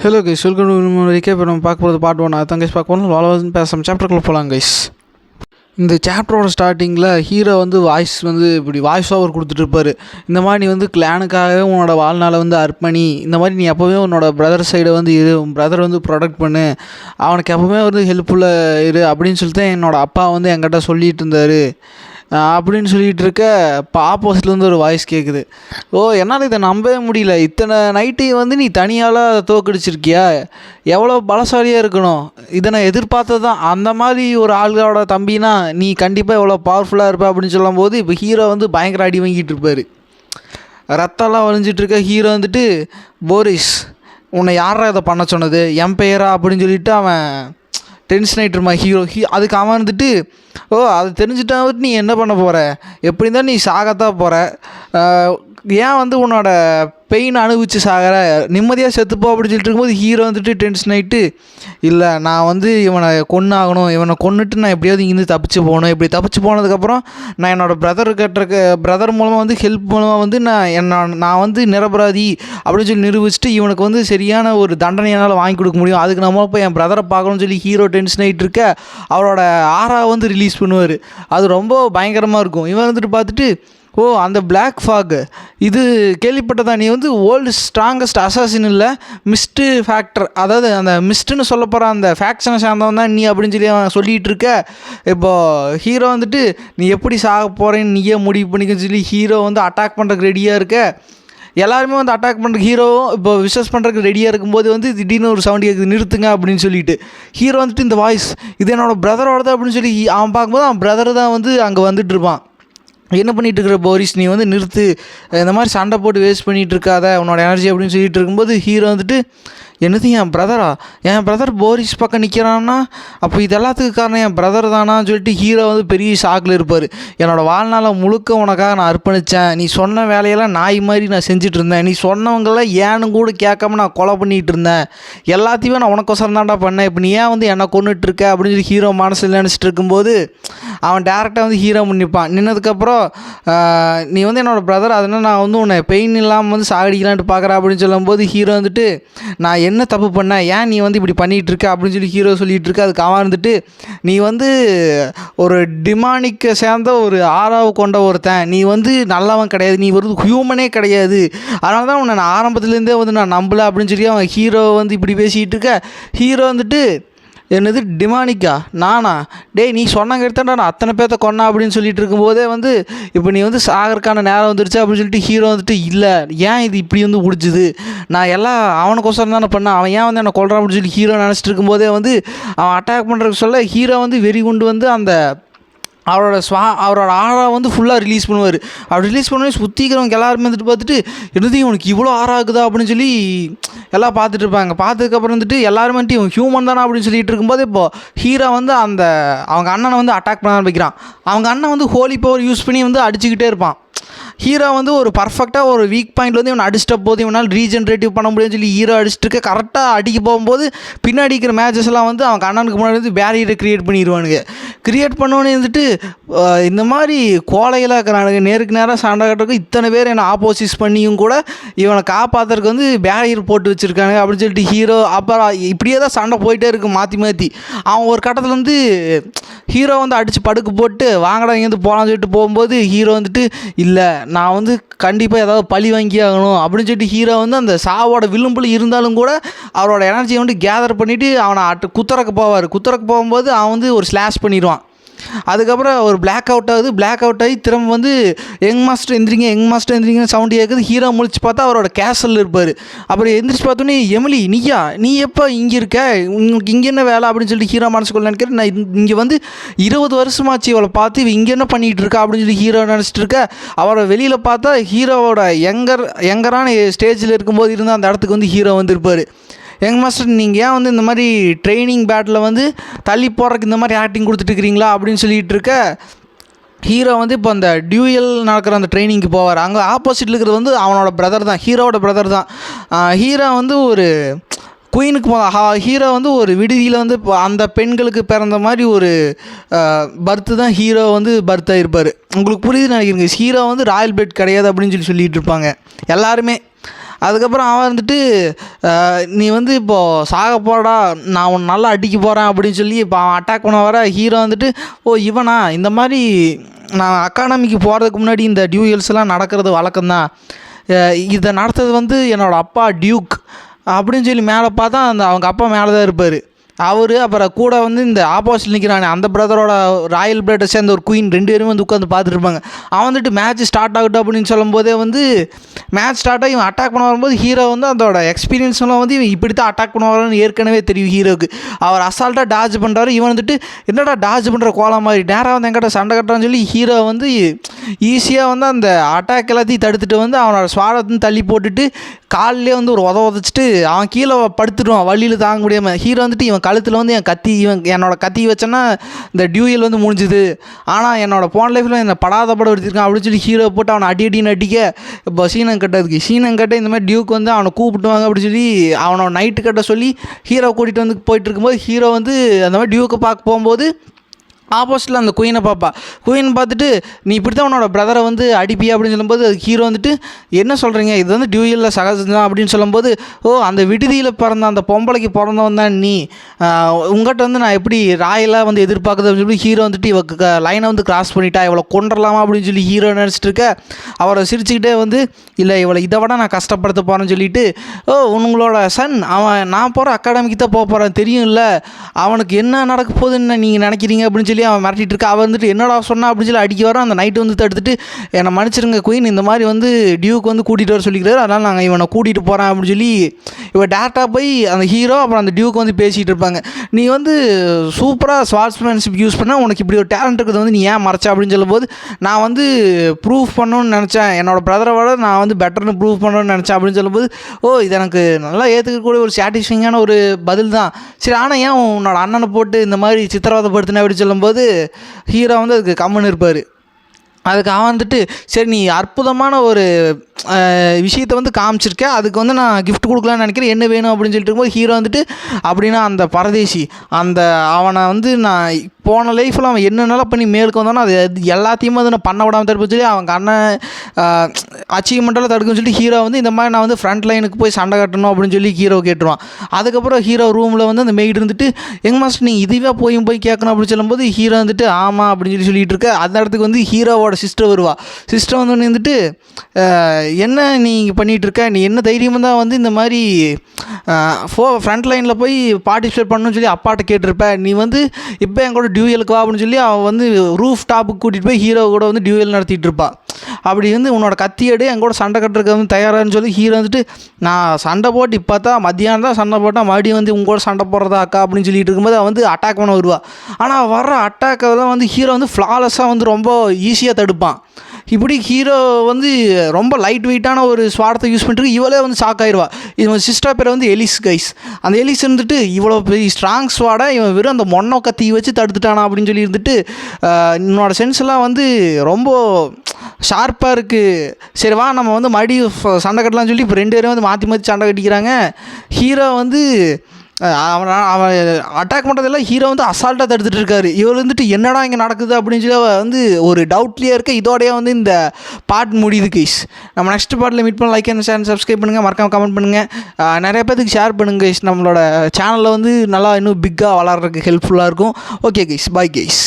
Hello guys, welcome to வரைக்கும். இப்போ நம்ம பார்க்க போகிறது பார்ட் 1. அதான் கைஸ் பார்க்க போகணும். வாழ பேசாமல் சாப்டருக்குள்ளே போகலாம் கைஸ். இந்த சாப்டரோட ஸ்டார்டிங்கில் ஹீரோ வந்து வாய்ஸ் வந்து இப்படி வாய்ஸ் ஓவர் கொடுத்துட்ருப்பார். இந்த மாதிரி நீ வந்து கிளானுக்காகவே உன்னோட வாழ்நாளை வந்து அர்ப்பணி, இந்த மாதிரி நீ எப்போவுமே உன்னோட பிரதர் சைடை வந்து இரு, உன் பிரதர் வந்து ப்ரொடெக்ட் பண்ணு, அவனுக்கு எப்போவுமே வந்து ஹெல்ப்ஃபுல்லாக இரு அப்படின்னு சொல்லிட்டு என்னோடய அப்பா வந்து என்கிட்ட சொல்லிகிட்டு இருந்தார் அப்படின்னு சொல்லிகிட்டு இருக்க. இப்போ ஆப்போசிட்லேருந்து ஒரு வாய்ஸ் கேட்குது. என்னால் இதை நம்பவே முடியல, இத்தனை நைட்டையும் வந்து நீ தனியால் தோக்கடிச்சிருக்கியா, எவ்வளோ பலசாலியாக இருக்கணும், இதை நான் எதிர்பார்த்தது தான். அந்த மாதிரி ஒரு ஆள்களோட தம்பினா நீ கண்டிப்பாக எவ்வளோ பவர்ஃபுல்லாக இருப்ப அப்படின்னு சொல்லும்போது இப்போ ஹீரோ வந்து பயங்கர அடி வாங்கிட்டு இருப்பார். ரத்தம்லாம் வலிஞ்சிட்ருக்க ஹீரோ வந்துட்டு, போரிஸ் உன்னை யாரா இதை பண்ண சொன்னது, என் பெயரா அப்படின்னு சொல்லிட்டு அவன் டென்ஷன் ஆகிட்டு இருமா ஹீரோ. அதுக்கு அவன் வந்துட்டு, அது தெரிஞ்சுட்டா நீ என்ன பண்ண போகிற, எப்படி இருந்தாலும் நீ சாகத்தான் போகிற, ஏன் வந்து உன்னோட பெயின் அனுபவிச்சு சாகிற, நிம்மதியாக செத்துப்போ அப்படின்னு சொல்லிட்டு இருக்கும்போது ஹீரோ வந்துட்டு டென்ஷன் ஆகிட்டு, இல்லை நான் வந்து இவனை கொன்னாகணும், இவனை கொன்னுட்டு நான் எப்படியாவது இங்கேருந்து தப்பிச்சு போகணும், இப்படி தப்பிச்சு போனதுக்கப்புறம் நான் என்னோடய பிரதர் மூலமாக வந்து ஹெல்ப் மூலமாக வந்து நான் வந்து நிரபராதி அப்படின்னு சொல்லி நிரூபிச்சுட்டு இவனுக்கு வந்து சரியான ஒரு தண்டனை என்னால் வாங்கி கொடுக்க முடியும், அதுக்கு நம்ம போய் என் பிரதரை பார்க்கணும்னு சொல்லி ஹீரோ டென்ஷன் ஆகிட்டு இருக்க. அவரோட ஆரா வந்து ரிலீஸ் பண்ணுவார். அது ரொம்ப பயங்கரமாக இருக்கும். இவன் வந்துட்டு பார்த்துட்டு, அந்த பிளாக் ஃபாக் இது கேள்விப்பட்டதா, நீ வந்து வேர்ல்டு ஸ்ட்ராங்கஸ்ட் அசாசின் இல்லை, மிஸ்ட்டு ஃபேக்டர், அதாவது அந்த மிஸ்ட்டுன்னு சொல்ல போகிற அந்த ஃபேக்ஷனை சார்ந்தவன் தான் நீ அப்படின்னு சொல்லி அவன் சொல்லிகிட்டு இருக்க. இப்போது ஹீரோ வந்துட்டு நீ எப்படி சாக போகிறேன்னு நீயே முடிவு பண்ணிக்கன்னு சொல்லி ஹீரோ வந்து அட்டாக் பண்ணுறதுக்கு ரெடியாக இருக்க. எல்லாருமே வந்து அட்டாக் பண்ணுறதுக்கு ஹீரோவும் இப்போ விசஸ் பண்ணுறதுக்கு ரெடியாக இருக்கும்போது வந்து திடீர்னு ஒரு சவுண்ட் கேட்குது, நிறுத்துங்க அப்படின்னு சொல்லிட்டு. ஹீரோ வந்துட்டு இந்த வாய்ஸ் இது என்னோடய பிரதரோடது அப்படின்னு சொல்லி அவன் பார்க்கும்போது அவன் பிரதர் தான் வந்து அங்கே வந்துட்டு இருப்பான். என்ன பண்ணிகிட்டு இருக்கிற போரிஸ், நீ வந்து நிறுத்து, இந்த மாதிரி சண்டை போட்டு வேஸ்ட் பண்ணிகிட்டு இருக்காத உன்னோட எனர்ஜி அப்படின்னு சொல்லிட்டு இருக்கும்போது ஹீரோ வந்துட்டு, என்னது என் பிரதரா, என் பிரதர் போரிஸ் பக்கம் நிற்கிறான்னா அப்போ இது எல்லாத்துக்கும் காரணம் என் பிரதர் தானான்னு சொல்லிட்டு ஹீரோ வந்து பெரிய ஷாக்கில் இருப்பார். என்னோடய வாழ்நாளை முழுக்க உனக்காக நான் அர்ப்பணித்தேன், நீ சொன்ன வேலையெல்லாம் நாய் மாதிரி நான் செஞ்சுட்டு இருந்தேன், நீ சொன்னவங்களாம் ஏன்னு கூட கேட்காம நான் கொலை பண்ணிகிட்டு இருந்தேன், எல்லாத்தையுமே நான் உனக்கொசரம் தான்டா பண்ணேன், இப்போ நீ ஏன் வந்து என்னை கொண்டுட்டு இருக்க அப்படின்னு சொல்லி ஹீரோ மனசில் நினச்சிட்டு இருக்கும்போது அவன் டேரெக்டாக வந்து ஹீரோ நிற்பான். நின்னதுக்கப்புறம், நீ வந்து என்னோடய பிரதர், அதனால் நான் வந்து உன்னை பெயின் இல்லாமல் வந்து சாகடிக்கலான்ட்டு பார்க்குறேன் அப்படின்னு சொல்லும்போது ஹீரோ வந்துட்டு, நான் என்ன தப்பு பண்ணேன், ஏன் நீ வந்து இப்படி பண்ணிகிட்டு இருக்க அப்படின்னு சொல்லி ஹீரோ சொல்லிகிட்டு இருக்க. அதுக்கு அவன் இருந்துட்டு, நீ வந்து ஒரு டிமானிக்கை சேர்ந்த ஒரு ஆறாவை கொண்ட ஒருத்தன், நீ வந்து நல்லவன் கிடையாது, நீ ஒரு ஹியூமனே கிடையாது, அதனால தான் உன்னை நான் ஆரம்பத்துலேருந்தே வந்து நான் நம்பலை அப்படின்னு சொல்லி அவன் ஹீரோ வந்து இப்படி பேசிகிட்டு இருக்க. ஹீரோ வந்துட்டு, என்னது டிமானிக்கா, நானா, டேய் நீ சொன்னாங்க எடுத்தாண்டா நான் அத்தனை பேர்த்த கொன்னா அப்படின்னு சொல்லிட்டு இருக்கும்போதே வந்து இப்போ நீ வந்து சாகறக்கான நேரம் வந்துருச்சு அப்படின்னு சொல்லிட்டு ஹீரோ வந்துட்டு, இல்லை ஏன் இது இப்படி வந்து முடிஞ்சுது, நான் எல்லாம் அவனுக்கோசரம் தானே பண்ணேன், அவன் ஏன் வந்து என்னை கொல்றான் அப்படின்னு சொல்லி ஹீரோ நினச்சிட்டு இருக்கும்போதே வந்து அவன் அட்டாக் பண்ணுறதுக்கு சொல்ல ஹீரோ வந்து வெறி கொண்டு வந்து அந்த அவரோட ஆறா வந்து ஃபுல்லாக ரிலீஸ் பண்ணுவார். அப்படி ரிலீஸ் பண்ணி சுற்றிக்கிறவங்க எல்லாருமே வந்துட்டு பார்த்துட்டு, என்னது இவனுக்கு இவ்வளோ ஆறா இருக்குதா அப்படின்னு சொல்லி எல்லாம் பார்த்துட்டு இருப்பாங்க. பார்த்ததுக்கப்புறம் வந்துட்டு எல்லாருமே வந்துட்டு இவன் ஹியூமன் தானே அப்படின்னு சொல்லிட்டு இருக்கும்போது இப்போது ஹீரோ வந்து அவங்க அண்ணனை வந்து அட்டாக் பண்ண ஆரம்பிக்கிறான். அவங்க அண்ணன் வந்து ஹோலி பவர் யூஸ் பண்ணி வந்து அடிச்சுக்கிட்டே இருப்பான். ஹீரோ வந்து ஒரு பர்ஃபெக்டாக ஒரு வீக் பாயிண்ட் வந்து இவனை அடிச்சிட்ட போது இவனால் ரீஜென்ரேட்டிவ் பண்ண முடியும்னு சொல்லி ஹீரோ அடிச்சுட்டு இருக்க. கரெக்டாக அடிக்க போகும்போது பின்னாடி இருக்கிற மேட்சஸ் எல்லாம் வந்து அவங்க அண்ணனுக்கு முன்னாடி வந்து பேரியரை க்ரியேட் பண்ணிடுவானுங்க. க்ரியேட் பண்ணோன்னே வந்துட்டு, இந்த மாதிரி கோலைகளாக இருக்கிறானுங்க, நேருக்கு நேராக சண்டை கட்டுறதுக்கு இத்தனை பேர் என்னை ஆப்போசிஸ் பண்ணியும் கூட இவனை காப்பாற்றுறதுக்கு வந்து பேரியர் போட்டு வச்சுருக்காங்க அப்படின்னு சொல்லிட்டு ஹீரோ அப்புறம் இப்படியே தான் சண்டை போயிட்டே இருக்கு மாற்றி மாற்றி. அவன் ஒரு கட்டத்தில் வந்து ஹீரோ வந்து அடித்து படுக்கு போட்டு வாங்கடா இங்கேருந்து போகலான்னு சொல்லிட்டு போகும்போது ஹீரோ வந்துட்டு, இல்லை நான் வந்து கண்டிப்பாக ஏதாவது பழி வாங்கி ஆகணும் அப்படின்னு சொல்லிட்டு ஹீரோ வந்து அந்த சாவோட விளிம்பில் இருந்தாலும் கூட அவரோட எனர்ஜியை வந்து கேதர் பண்ணிவிட்டு அவனை குத்துறக்கு போவார். குத்துறக்கு போகும்போது அவன் வந்து ஒரு ஸ்லாஷ் பண்ணிடுவான். அதுக்கப்புறம் ஒரு பிளாக் அவுட் ஆகி திரும்ப வந்து யங் மாஸ்டர் எந்திரிங்கன்னு சவுண்டு கேட்குது. ஹீரோ முழிச்சு பார்த்தா அவரோட கேசலில் இருப்பார். அப்புறம் எந்திரிச்சு பார்த்தோன்னே, எமிலி நீ எப்போ இங்கே இருக்க, உங்களுக்கு இங்கே என்ன வேலை அப்படின்னு சொல்லிட்டு ஹீரோ மனசுக்குள்ள நினைக்கிறேன். நான் இங்கே வந்து 20 வருஷமாச்சு இவளை பார்த்து, இவ இங்கே என்ன பண்ணிகிட்டு இருக்கா அப்படின்னு சொல்லி ஹீரோ நினச்சிட்டு இருக்க. அவரை வெளியில் பார்த்தா ஹீரோவோட யங்கரான ஸ்டேஜில் இருக்கும்போது இருந்து அந்த இடத்துக்கு வந்து ஹீரோ வந்துருப்பார். யங் மாஸ்டர், நீங்கள் ஏன் வந்து இந்த மாதிரி ட்ரைனிங் பேட்டில் வந்து தள்ளி போடுறதுக்கு இந்த மாதிரி ஆக்டிங் கொடுத்துட்டுருக்கிறீங்களா அப்படின்னு சொல்லிகிட்டு இருக்க. ஹீரோ வந்து இப்போ அந்த டியூயல் நடக்கிற அந்த ட்ரைனிங்க்கு போவார். அங்கே ஆப்போசிட்டில் இருக்கிறது வந்து அவனோட பிரதர் தான், ஹீரோவோட பிரதர் தான். ஹீரோ வந்து ஒரு குயினுக்கு ஹீரோ வந்து ஒரு விடுதியில் வந்து அந்த பெண்களுக்கு பிறந்த மாதிரி ஒரு பர்த்து தான் ஹீரோ வந்து பர்த்தாக இருப்பார். உங்களுக்கு புரியுதுன்னு நினைக்கிறீங்க. ஹீரோ வந்து ராயல் பிளட் கிடையாது அப்படின்னு சொல்லிட்டு இருப்பாங்க எல்லாருமே. அதுக்கப்புறம் அவன் வந்துட்டு நீ வந்து இப்போது சாக போடா, நான் உன்னை நல்லா அடிக்க போகிறேன் அப்படின்னு சொல்லி இப்போ அவன் அட்டாக் பண்ண வர ஹீரோ வந்துட்டு ஓ இவனா, இந்த மாதிரி நான் அகாடமிக்கு போகிறதுக்கு முன்னாடி இந்த டியூயல்ஸ்லாம் நடக்கிறது வழக்கம்தான், இதை நடத்துறது வந்து என்னோடய அப்பா டியூக் அப்படின்னு சொல்லி மேலே பார்த்தா அவங்க அப்பா மேலே தான் இருப்பார். அவர் அப்புறம் கூட வந்து இந்த ஆப்போசிட் நிற்கிறானே அந்த பிரதரோட ராயல் பிளட்டை சேர்ந்த ஒரு குயின் 2 பேரும் வந்து உட்காந்து பார்த்துருப்பாங்க. அவன் வந்துட்டு மேட்ச் ஸ்டார்ட் ஆகட்டும் அப்படின்னு சொல்லும்போதே வந்து மேட்ச் ஸ்டார்ட் ஆகி இவன் அட்டாக் பண்ண வரும்போது ஹீரோ வந்து அதோட எக்ஸ்பீரியன்ஸ்லாம் வந்து இவன் இப்படி தான் அட்டாக் பண்ண வரணும்னு ஏற்கனவே தெரியும் ஹீரோக்கு. அவர் அசால்ட்டாக டாஜ் பண்ணுறாரு. இவன் வந்துட்டு என்னடா டாஜ் பண்ணுற கோலா மாதிரி நேராக வந்து எங்கிட்ட சண்டை கட்டுறான்னு சொல்லி ஹீரோ வந்து ஈஸியாக வந்து அந்த அட்டாக் எல்லாத்தையும் தடுத்துட்டு வந்து அவனோட ஸ்வாடத்தையும் தள்ளி போட்டுட்டு காலிலே வந்து ஒரு உதச்சிட்டு அவன் கீழே படுத்துடுவான் வழியில் தாங்க முடியாமல். ஹீரோ வந்துட்டு இவன் கழுத்தில் வந்து என்னோடய கத்தி வச்சேன்னா இந்த டியூயல் வந்து முடிஞ்சுது, ஆனால் என்னோடய போன லைஃப்பில் என்னை படாத படம் எடுத்திருக்கான் அப்படின்னு சொல்லி ஹீரோ போட்டு அவனை அடின்னு அடிக்க இப்போ சீனங்கட்டை இந்த மாதிரி டியூக் வந்து அவனை கூப்பிட்டுவாங்க அப்படின்னு சொல்லி அவனை நைட்டு கட்ட சொல்லி ஹீரோ கூட்டிகிட்டு வந்து போயிட்டு இருக்கும்போது ஹீரோ வந்து அந்த மாதிரி டியூக்கை பார்க்க போகும்போது ஆப்போசிட்டில் அந்த குயினை குயின் பார்த்துட்டு நீ இப்படி தான் உன்னோட பிரதரை வந்து அடிப்பியா அப்படின்னு சொல்லும்போது ஹீரோ வந்துட்டு என்ன சொல்கிறீங்க, இது வந்து டியூயலில் சகஜம் அப்படின்னு சொல்லும்போது ஓ அந்த விடுதியில் பிறந்த அந்த பொம்பளைக்கு பிறந்தவன் தான் நீ, உங்கள்கிட்ட வந்து நான் எப்படி ராயலாக வந்து எதிர்பார்க்குது அப்படின்னு சொல்லி ஹீரோ வந்துட்டு இவக்கு லைனை வந்து கிராஸ் பண்ணிட்டா இவளை கொண்டுடலாமா அப்படின்னு சொல்லி ஹீரோ நினச்சிட்டு இருக்க. அவரை சிரிச்சுக்கிட்டே வந்து இல்லை இவளை இதை விட நான் கஷ்டப்படுத்த போகிறேன்னு சொல்லிட்டு ஓ உங்களோட சன் அவன் நான் போகிற அகாடமிக்கு தான் போகிறேன் தெரியும் இல்லை, அவனுக்கு என்ன நடக்க போகுதுன்னு நீங்கள் நினைக்கிறீங்க அப்படின்னு சொல்லி அவன் மிரட்டிட்டு இருக்கா. அவன் வந்துட்டு என்னடா சொன்னா அப்படின்னு சொல்லி அடிக்க வர அந்த நைட்டு வந்து தடுத்துட்டு என்னை மன்னிச்சிருங்க குயின், இந்த மாதிரி வந்து டியூக் வந்து கூட்டிகிட்டு வர சொல்லிக்கிறாரு, அதனால் நாங்கள் இவனை கூட்டிகிட்டு போகிறேன் அப்படின்னு சொல்லி இவன் டேரெக்டாக போய் அந்த ஹீரோ அப்புறம் அந்த டியூக் வந்து பேசிகிட்டு இருப்பாங்க. நீ வந்து சூப்பராக ஸ்வார்ட்ஸ்மேன்ஷிப் யூஸ் பண்ணால் உனக்கு இப்படி ஒரு டேலண்ட் இருக்குது வந்து நீ ஏன் மறைச்சா அப்படின்னு சொல்லும்போது நான் வந்து ப்ரூவ் பண்ணணும்னு நினச்சேன், என்னோடய பிரதரை விட நான் வந்து பெட்டர்னு ப்ரூவ் பண்ணணும்னு நினச்சேன் அப்படின்னு சொல்லும்போது ஓ இது எனக்கு நல்லா ஏற்றுக்கக்கூடிய ஒரு சாட்டிஸ்ஃபைங்கான ஒரு பதில் தான், சரி ஆனால் ஏன் உன்னோட அண்ணனை போட்டு இந்த மாதிரி சித்திரவதைப்படுத்தினேன் அப்படின்னு சொல்லும்போது ஹீரோ வந்து அதுக்கு கம்முன்னு இருப்பார். அதுக்கு அவன் வந்துட்டு சரி நீ அற்புதமான ஒரு விஷயத்தை வந்து காமிச்சிருக்க, அதுக்கு வந்து நான் கிஃப்ட் கொடுக்கலான்னு நினைக்கிறேன், என்ன வேணும் அப்படின்னு சொல்லிட்டு இருக்கும்போது ஹீரோ வந்துட்டு அப்படின்னா அந்த பரதேசி அவனை வந்து நான் போன லைஃப்பில் அவன் என்னென்னலாம் பண்ணி மேலுக்கு வந்தானோ அது எல்லாத்தையுமே வந்து நான் பண்ண விடாமல் தடுப்பு சொல்லி அவங்க அண்ணன் அச்சீவ்மெண்ட்டெல்லாம் தடுக்குன்னு சொல்லி ஹீரோ வந்து இந்த மாதிரி நான் வந்து ஃப்ரண்ட் லைனுக்கு போய் சண்டை கட்டணும் அப்படின்னு சொல்லி ஹீரோ கேட்டுருவான். அதுக்கப்புறம் ஹீரோ ரூமில் வந்து அந்த மெய்டு இருந்துட்டு எங்கள் மாஸ்டர் நீ இதுவே போய் கேட்கணும் அப்படின்னு சொல்லும்போது ஹீரோ வந்துட்டு ஆமாம் அப்படின்னு சொல்லிட்டு இருக்க. அந்த இடத்துக்கு வந்து ஹீரோவோட சிஸ்டர் வருவா. சிஸ்டர் வந்து வந்துட்டு என்ன நீ இங்கே பண்ணிகிட்ருக்க, நீ என்ன தைரியமாக தான் வந்து இந்த மாதிரி ஃப்ரண்ட் லைனில் போய் பார்ட்டிசிபேட் பண்ணணும்னு சொல்லி அப்பாட்ட கேட்டிருப்ப, நீ வந்து இப்போ எங்கூட டியூயலுக்கு வா அப்படின்னு சொல்லி அவன் வந்து ரூஃப் டாப்புக்கு கூட்டிகிட்டு போய் ஹீரோ கூட வந்து டியூயல் நடத்திட்டு இருப்பாள். அப்படி வந்து உன்னோட கத்தியடு எங்கூட சண்டை கட்டுறதுக்கு வந்து தயாரான்னு சொல்லி ஹீரோ வந்துட்டு நான் சண்டை போட்டு இப்போ தான் மத்தியானம் தான் சண்டை போட்டால் மறுபடியும் வந்து உங்களோட சண்டை போடுறதா அக்கா அப்படின்னு சொல்லிட்டு இருக்கும்போது அவன் வந்து அட்டாக் பண்ண வருவா. ஆனால் வர்ற அட்டாக்கெல்லாம் வந்து ஹீரோ வந்து ஃப்ளாலெஸ்ஸாக வந்து ரொம்ப ஈஸியாக தடுப்பான். இப்படி ஹீரோ வந்து ரொம்ப லைட் வெயிட்டான ஒரு ஸ்வாடத்தை யூஸ் பண்ணிட்டு இவளே வந்து ஷாக் ஆயிடுவா. இவன் சிஸ்டர் பேர் வந்து எலிஸ் கைஸ். அந்த எலிஸ் இருந்துட்டு இவ்வளோ பெரிய ஸ்ட்ராங் ஸ்வாடை இவன் வெறும் அந்த மொன்னை கத்தி வச்சு தடுத்துட்டானா அப்படின்னு சொல்லி இருந்துட்டு என்னோட சென்ஸ்லாம் வந்து ரொம்ப ஷார்ப்பாக இருக்குது, சரி வா நம்ம வந்து மறுபடியும் சண்டை கட்டலாம்னு சொல்லி இப்போ 2 பேரும் வந்து மாற்றி சண்டை கட்டிக்கிறாங்க. ஹீரோ வந்து அவன் அட்டாக் பண்ணுறதெல்லாம் ஹீரோ வந்து அசால்ட்டாக தடுத்துட்டு இருக்காரு. இவர் வந்துட்டு என்னடா இங்கே நடக்குது அப்படின்னு சொல்லி வந்து ஒரு டவுட்லேயே இருக்க. இதோடையே வந்து இந்த பார்ட் முடியுது கைஸ். நம்ம நெக்ஸ்ட் பார்ட்டில் மீட் பண்ண லைக் அண்ட் ஷேர் சப்ஸ்கிரைப் பண்ணுங்கள், மறக்காமல் கமெண்ட் பண்ணுங்கள், நிறைய பேருக்கு ஷேர் பண்ணுங்கள் கைஸ். நம்மளோட சேனலில் வந்து நல்லா இன்னும் பிக்காக வளர்கிறதுக்கு ஹெல்ப்ஃபுல்லாக இருக்கும். Okay guys, bye guys.